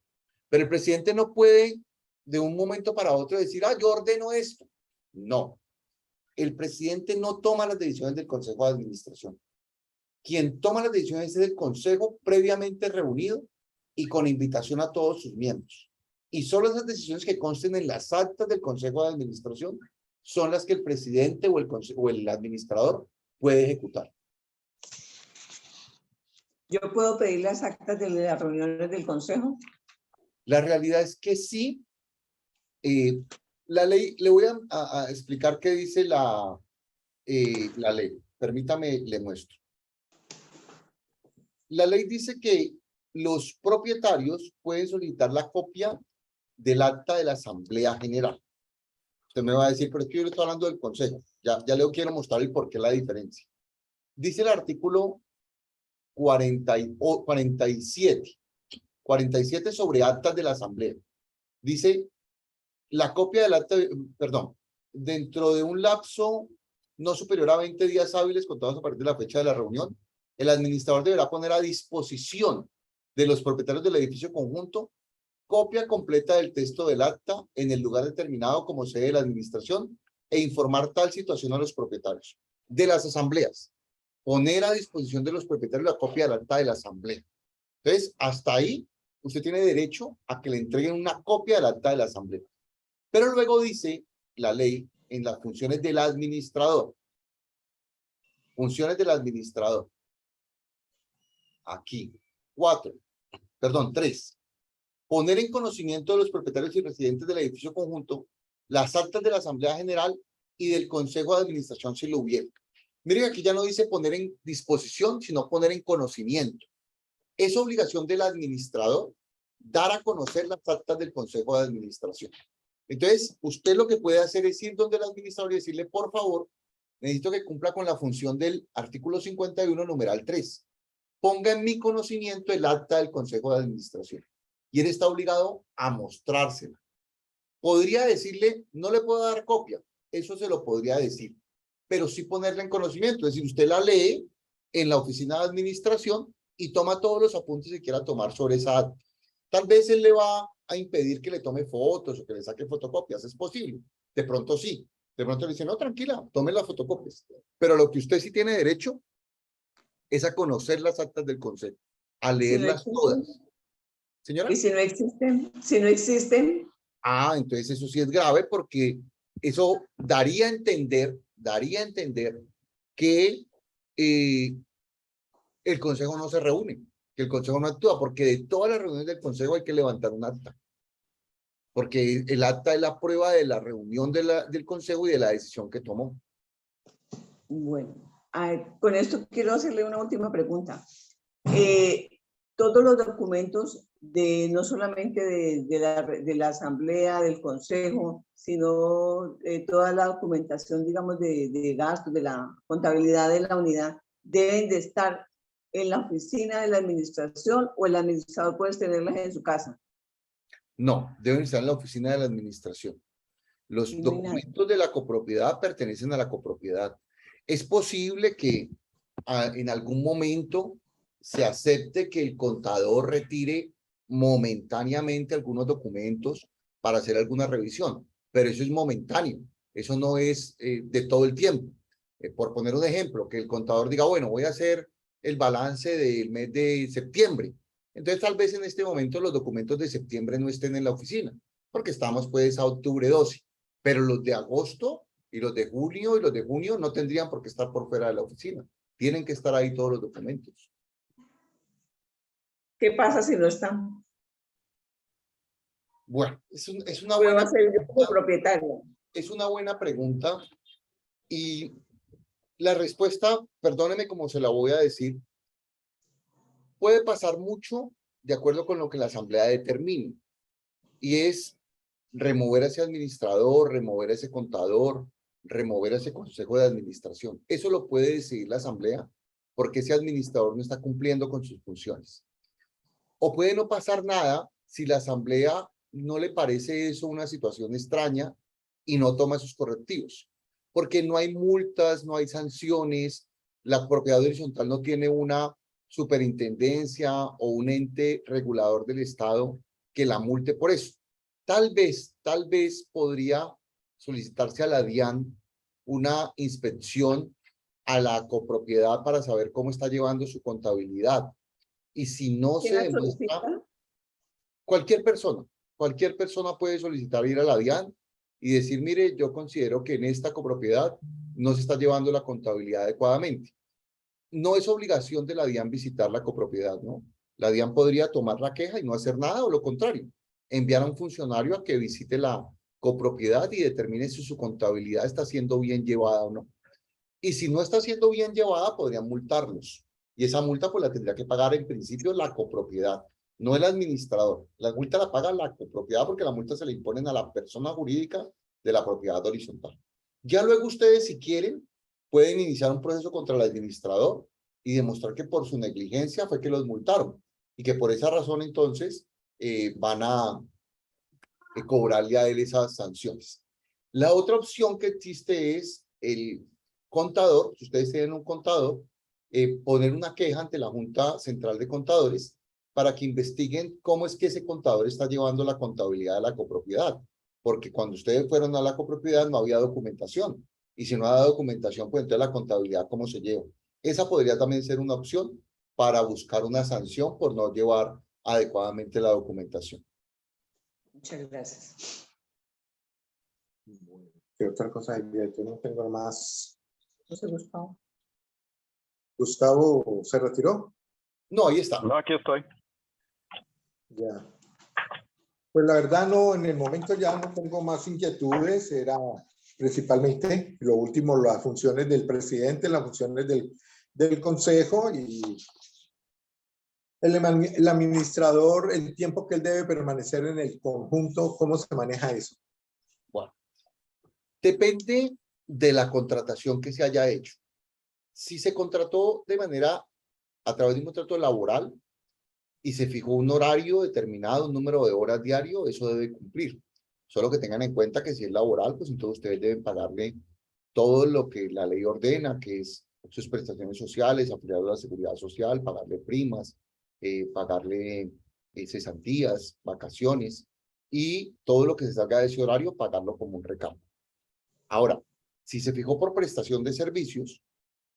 Pero el presidente no puede de un momento para otro decir, yo ordeno esto. No. El presidente no toma las decisiones del Consejo de Administración. Quien toma las decisiones es el Consejo previamente reunido y con invitación a todos sus miembros. Y solo esas decisiones que consten en las actas del Consejo de Administración son las que el presidente o el administrador puede ejecutar. ¿Yo puedo pedir las actas de las reuniones del Consejo? La realidad es que sí. La ley, le voy a explicar qué dice la ley. Permítame, le muestro. La ley dice que los propietarios pueden solicitar la copia del acta de la Asamblea General. Usted me va a decir, pero es que yo le estoy hablando del Consejo. Ya le quiero mostrar el por qué la diferencia. Dice el artículo 47 sobre actas de la Asamblea. Dice, la copia del acta, dentro de un lapso no superior a 20 días hábiles contados a partir de la fecha de la reunión, el administrador deberá poner a disposición de los propietarios del edificio conjunto copia completa del texto del acta en el lugar determinado como sede de la administración e informar tal situación a los propietarios de las asambleas. Poner a disposición de los propietarios la copia del acta de la asamblea. Entonces, hasta ahí, usted tiene derecho a que le entreguen una copia del acta de la asamblea. Pero luego dice la ley en las funciones del administrador. Funciones del administrador. Aquí. 3. Poner en conocimiento de los propietarios y residentes del edificio conjunto las actas de la Asamblea General y del Consejo de Administración si lo hubiera. Miren, aquí ya no dice poner en disposición, sino poner en conocimiento. Es obligación del administrador dar a conocer las actas del Consejo de Administración. Entonces, usted lo que puede hacer es ir donde el administrador y decirle, por favor, necesito que cumpla con la función del artículo 51, numeral 3. Ponga en mi conocimiento el acta del Consejo de Administración. Y él está obligado a mostrársela. Podría decirle, no le puedo dar copia. Eso se lo podría decir. Pero sí ponerla en conocimiento. Es decir, usted la lee en la oficina de administración y toma todos los apuntes que quiera tomar sobre esa acta. Tal vez él le va a impedir que le tome fotos o que le saque fotocopias. Es posible. De pronto sí. De pronto le dice, no, tranquila, tome las fotocopias. Pero lo que usted sí tiene derecho es a conocer las actas del consejo, a leerlas todas. Señora. ¿Y si no existen? Si no existen. Entonces eso sí es grave porque eso daría a entender que el consejo no se reúne, que el consejo no actúa, porque de todas las reuniones del consejo hay que levantar un acta. Porque el acta es la prueba de la reunión del consejo y de la decisión que tomó. Bueno, con esto quiero hacerle una última pregunta. Todos los documentos no solamente de la asamblea, del consejo, sino toda la documentación, digamos, de gastos, de la contabilidad de la unidad, deben de estar en la oficina de la administración o el administrador puede tenerlas en su casa. No, deben estar en la oficina de la administración. Los documentos de la copropiedad pertenecen a la copropiedad. Es posible que en algún momento se acepte que el contador retire momentáneamente algunos documentos para hacer alguna revisión, pero eso es momentáneo, eso no es de todo el tiempo. Por poner un ejemplo, que el contador diga, bueno, voy a hacer el balance del mes de septiembre. Entonces tal vez en este momento los documentos de septiembre no estén en la oficina, porque estamos pues a octubre 12, pero los de agosto y los de julio y los de junio no tendrían por qué estar por fuera de la oficina. Tienen que estar ahí todos los documentos. ¿Qué pasa si no están? Bueno, es una buena pregunta. Es una buena pregunta y la respuesta, perdóneme como se la voy a decir, puede pasar mucho de acuerdo con lo que la asamblea determine, y es remover a ese administrador, remover a ese contador, remover a ese consejo de administración. Eso lo puede decidir la asamblea porque ese administrador no está cumpliendo con sus funciones. O puede no pasar nada si la asamblea no le parece eso una situación extraña y no toma sus correctivos, porque no hay multas, no hay sanciones, la propiedad horizontal no tiene una superintendencia o un ente regulador del Estado que la multe por eso. Tal vez podría solicitarse a la DIAN una inspección a la copropiedad para saber cómo está llevando su contabilidad. Y si no se ¿Quién la demuestra, solicita? cualquier persona puede solicitar ir a la DIAN y decir, mire, yo considero que en esta copropiedad no se está llevando la contabilidad adecuadamente. No es obligación de la DIAN visitar la copropiedad, ¿no? La DIAN podría tomar la queja y no hacer nada, o lo contrario, enviar a un funcionario a que visite la copropiedad y determine si su contabilidad está siendo bien llevada o no. Y si no está siendo bien llevada, podrían multarlos. Y esa multa pues la tendría que pagar en principio la copropiedad, no el administrador. La multa la paga la copropiedad porque la multa se le imponen a la persona jurídica de la propiedad horizontal. Ya luego ustedes, si quieren, pueden iniciar un proceso contra el administrador y demostrar que por su negligencia fue que los multaron y que por esa razón entonces van a cobrarle a él esas sanciones. La otra opción que existe es el contador, si ustedes tienen un contador, poner una queja ante la Junta Central de Contadores para que investiguen cómo es que ese contador está llevando la contabilidad de la copropiedad. Porque cuando ustedes fueron a la copropiedad no había documentación. Y si no había documentación, pues entonces la contabilidad, ¿cómo se lleva? Esa podría también ser una opción para buscar una sanción por no llevar adecuadamente la documentación. Muchas gracias. ¿Qué otra cosa hay? Yo no tengo más. No sé, Gustavo. ¿Gustavo se retiró? No, ahí está. No, aquí estoy. Ya. Pues la verdad no, en el momento ya no tengo más inquietudes, era principalmente lo último, las funciones del presidente, las funciones del consejo y el administrador, el tiempo que él debe permanecer en el conjunto, ¿cómo se maneja eso? Bueno, depende de la contratación que se haya hecho. Si se contrató de manera a través de un contrato laboral y se fijó un horario determinado, un número de horas diario, eso debe cumplir. Solo que tengan en cuenta que si es laboral, pues entonces ustedes deben pagarle todo lo que la ley ordena, que es sus prestaciones sociales, afiliados a la seguridad social, pagarle primas, pagarle cesantías, vacaciones y todo lo que se salga de ese horario, pagarlo como un recambio. Ahora, si se fijó por prestación de servicios,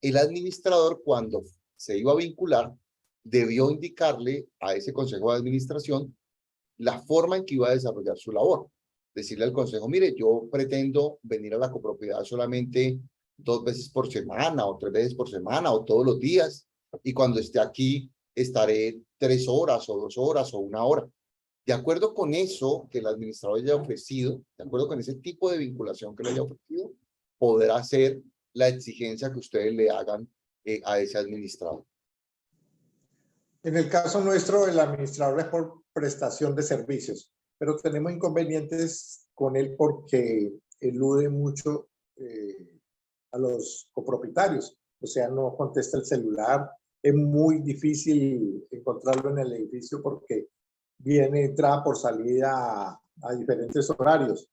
el administrador cuando se iba a vincular debió indicarle a ese consejo de administración la forma en que iba a desarrollar su labor. Decirle al consejo, mire, yo pretendo venir a la copropiedad solamente 2 veces por semana o 3 veces por semana o todos los días. Y cuando esté aquí estaré 3 horas o 2 horas o 1 hora. De acuerdo con eso que el administrador haya ofrecido, de acuerdo con ese tipo de vinculación que le haya ofrecido, podrá hacer la exigencia que ustedes le hagan a ese administrador. En el caso nuestro, el administrador es por prestación de servicios, pero tenemos inconvenientes con él porque elude mucho a los copropietarios. O sea, no contesta el celular. Es muy difícil encontrarlo en el edificio porque entra por salida a diferentes horarios.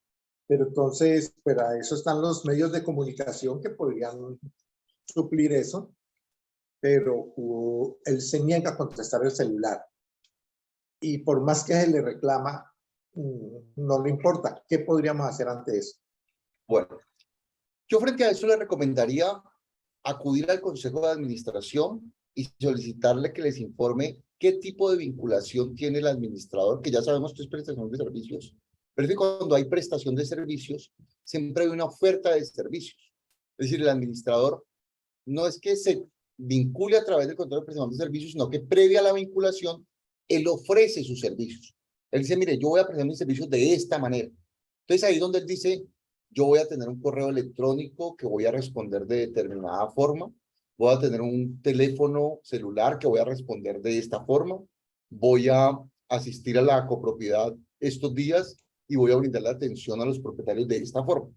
Pero entonces, para eso están los medios de comunicación que podrían suplir eso. Pero él se niega a contestar el celular. Y por más que se le reclama, no le importa. ¿Qué podríamos hacer ante eso? Bueno, yo frente a eso le recomendaría acudir al Consejo de Administración y solicitarle que les informe qué tipo de vinculación tiene el administrador, que ya sabemos que es prestación de servicios, pero es que cuando hay prestación de servicios, siempre hay una oferta de servicios. Es decir, el administrador no es que se vincule a través del contrato de prestación de servicios, sino que previa a la vinculación, él ofrece sus servicios. Él dice, mire, yo voy a prestar mis servicios de esta manera. Entonces ahí es donde él dice, yo voy a tener un correo electrónico que voy a responder de determinada forma, voy a tener un teléfono celular que voy a responder de esta forma, voy a asistir a la copropiedad estos días y voy a brindar la atención a los propietarios de esta forma.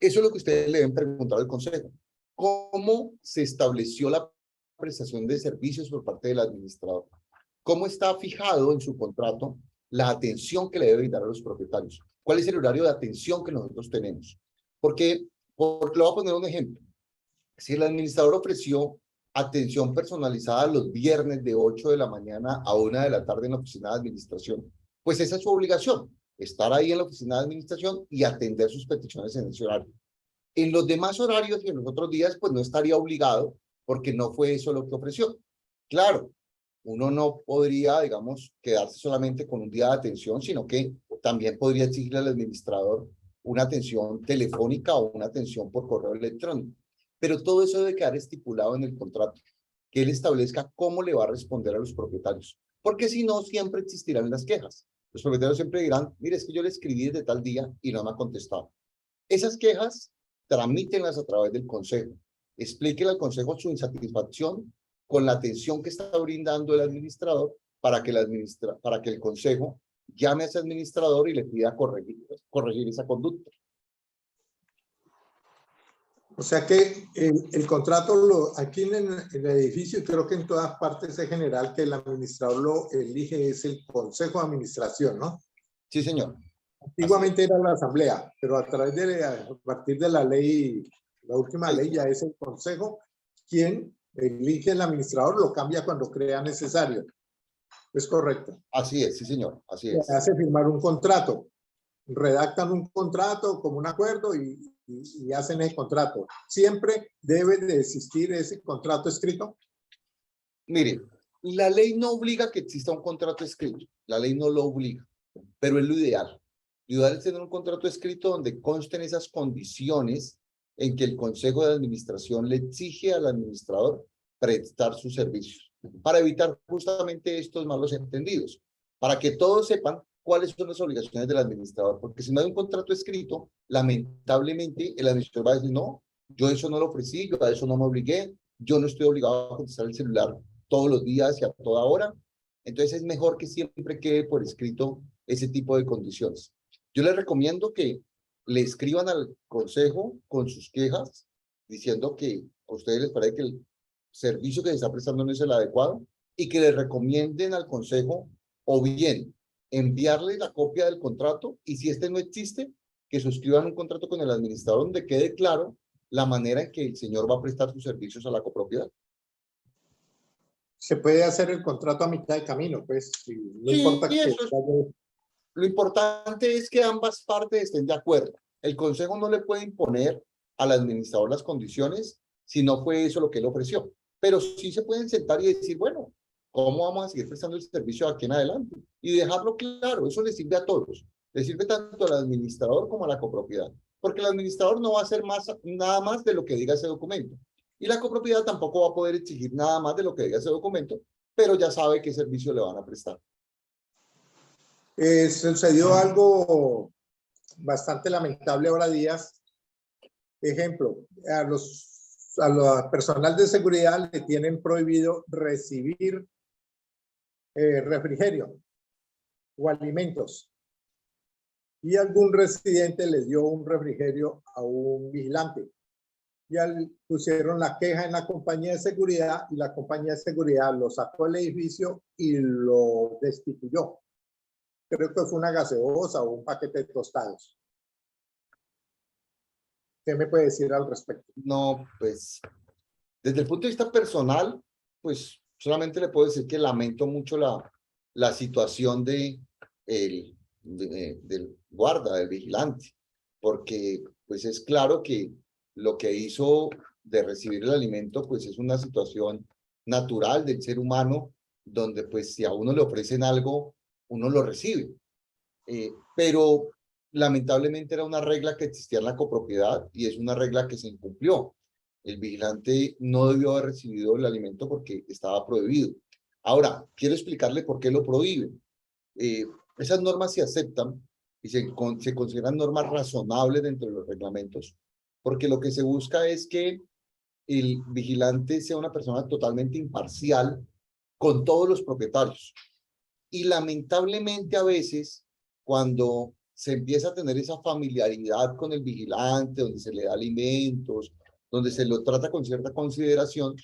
Eso es lo que ustedes le deben preguntar al consejo. ¿Cómo se estableció la prestación de servicios por parte del administrador? ¿Cómo está fijado en su contrato la atención que le debe brindar a los propietarios? ¿Cuál es el horario de atención que nosotros tenemos? Porque le voy a poner un ejemplo. Si el administrador ofreció atención personalizada los viernes de 8 de la mañana a 1 de la tarde en la oficina de administración, pues esa es su obligación, estar ahí en la oficina de administración y atender sus peticiones en ese horario. En los demás horarios y en los otros días, pues no estaría obligado porque no fue eso lo que ofreció. Claro, uno no podría, digamos, quedarse solamente con un día de atención, sino que también podría exigirle al administrador una atención telefónica o una atención por correo electrónico. Pero todo eso debe quedar estipulado en el contrato, que él establezca cómo le va a responder a los propietarios. Porque si no, siempre existirán las quejas. Los propietarios siempre dirán, mire, es que yo le escribí desde tal día y no me ha contestado. Esas quejas, tramítenlas a través del consejo. Explíquele al consejo su insatisfacción con la atención que está brindando el administrador para que el consejo llame a ese administrador y le pida corregir esa conducta. O sea que el contrato aquí en el edificio, y creo que en todas partes es general, que el administrador lo elige es el consejo de administración, ¿no? Sí, señor. Antiguamente era la asamblea, pero a partir de la ley, la última ley ya es el consejo quien elige el administrador, lo cambia cuando crea necesario. ¿Es correcto? Así es, sí, señor. Así es. Se hace firmar un contrato. Redactan un contrato como un acuerdo y hacen el contrato. Siempre debe de existir ese contrato escrito. Mire, la ley no obliga que exista un contrato escrito. La ley no lo obliga, pero es lo ideal. Lo ideal es tener un contrato escrito donde consten esas condiciones en que el Consejo de Administración le exige al administrador prestar sus servicios, para evitar justamente estos malos entendidos, para que todos sepan cuáles son las obligaciones del administrador, porque si no hay un contrato escrito, lamentablemente el administrador va a decir, no, yo eso no lo ofrecí, yo a eso no me obligué, yo no estoy obligado a contestar el celular todos los días y a toda hora. Entonces es mejor que siempre quede por escrito ese tipo de condiciones. Yo les recomiendo que le escriban al consejo con sus quejas, diciendo que a ustedes les parece que el servicio que se está prestando no es el adecuado y que le recomienden al consejo o bien enviarle la copia del contrato y si este no existe, que suscriban un contrato con el administrador donde quede claro la manera en que el señor va a prestar sus servicios a la copropiedad. Se puede hacer el contrato a mitad de camino, pues. No Sí, importa que lo importante es que ambas partes estén de acuerdo. El consejo no le puede imponer al administrador las condiciones si no fue eso lo que él ofreció. Pero sí se pueden sentar y decir, bueno, ¿cómo vamos a seguir prestando el servicio aquí en adelante? Y dejarlo claro, eso le sirve a todos. Le sirve tanto al administrador como a la copropiedad. Porque el administrador no va a hacer nada más de lo que diga ese documento. Y la copropiedad tampoco va a poder exigir nada más de lo que diga ese documento, pero ya sabe qué servicio le van a prestar. Sucedió algo bastante lamentable ahora días. Ejemplo, a la personal de seguridad le tienen prohibido recibir refrigerio o alimentos. Y algún residente le dio un refrigerio a un vigilante. Ya pusieron la queja en la compañía de seguridad y la compañía de seguridad lo sacó del edificio y lo destituyó. Creo que fue una gaseosa o un paquete de tostados. ¿Qué me puede decir al respecto? No, pues, desde el punto de vista personal, pues, solamente le puedo decir que lamento mucho la situación del guarda, del vigilante, porque, pues, es claro que lo que hizo de recibir el alimento, pues, es una situación natural del ser humano, donde, pues, si a uno le ofrecen algo, uno lo recibe. Pero lamentablemente era una regla que existía en la copropiedad y es una regla que se incumplió. El vigilante no debió haber recibido el alimento porque estaba prohibido. Ahora, quiero explicarle por qué lo prohíbe. Esas normas se aceptan y se consideran normas razonables dentro de los reglamentos, porque lo que se busca es que el vigilante sea una persona totalmente imparcial con todos los propietarios. Y lamentablemente a veces, cuando se empieza a tener esa familiaridad con el vigilante, donde se le da alimentos, donde se lo trata con cierta consideración,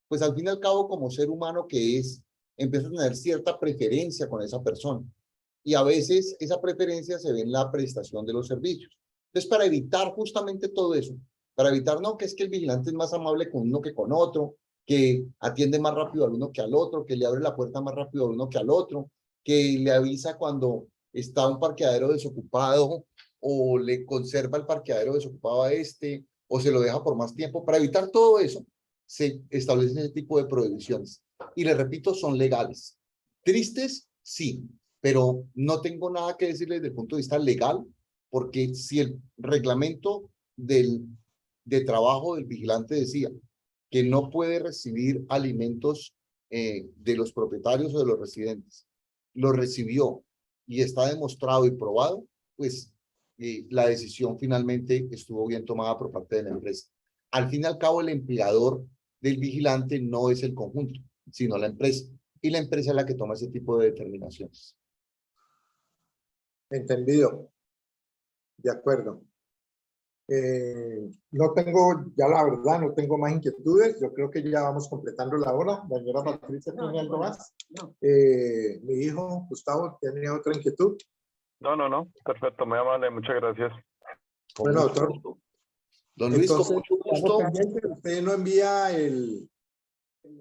pues al fin y al cabo, como ser humano que es, empieza a tener cierta preferencia con esa persona. Y a veces esa preferencia se ve en la prestación de los servicios. Entonces, para evitar justamente todo eso, para evitar, no, que es que el vigilante es más amable con uno que con otro, que atiende más rápido al uno que al otro, que le abre la puerta más rápido al uno que al otro, que le avisa cuando está un parqueadero desocupado o le conserva el parqueadero desocupado a este o se lo deja por más tiempo. Para evitar todo eso, se establecen ese tipo de prohibiciones. Y les repito, son legales. Tristes, sí, pero no tengo nada que decirles desde el punto de vista legal, porque si el reglamento de trabajo del vigilante decía que no puede recibir alimentos de los propietarios o de los residentes, lo recibió y está demostrado y probado, pues la decisión finalmente estuvo bien tomada por parte de la empresa. Al fin y al cabo, el empleador del vigilante no es el conjunto, sino la empresa. Y la empresa es la que toma ese tipo de determinaciones. Entendido. De acuerdo. No tengo, ya la verdad, no tengo más inquietudes. Yo creo que ya vamos completando la hora. La señora Patricia, ¿tiene algo más? No. Mi hijo, Gustavo, ¿tiene otra inquietud? No. Perfecto, muy amable. Muchas gracias. Bueno, doctor. Don Luis, con Entonces, mucho gusto. usted no envía el...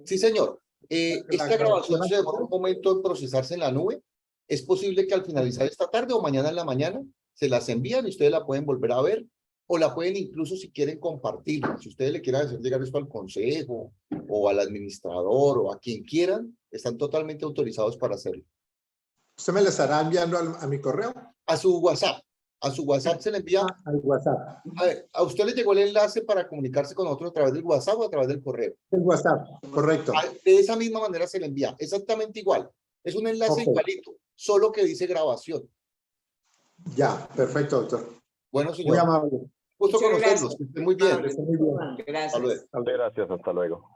Sí, señor. la Esta grabación grabación se demora un momento en procesarse en la nube. Es posible que al finalizar esta tarde o mañana en la mañana se las envían y ustedes la pueden volver a ver o la pueden incluso si quieren compartir. Si ustedes le quieren hacer llegar esto al consejo o al administrador o a quien quieran, están totalmente autorizados para hacerlo. ¿Usted me la estará enviando a mi correo? A su WhatsApp. A su WhatsApp se le envía. Al WhatsApp. ¿A usted le llegó el enlace para comunicarse con nosotros a través del WhatsApp o a través del correo? El WhatsApp, correcto. De esa misma manera se le envía, exactamente igual. Es un enlace igualito, solo que dice grabación. Ya, perfecto, doctor. Bueno, señor. Muy amable. Gusto Muchas conocerlos. gracias. Que estén muy bien. Muy bien. Gracias. Hasta luego. Gracias, hasta luego.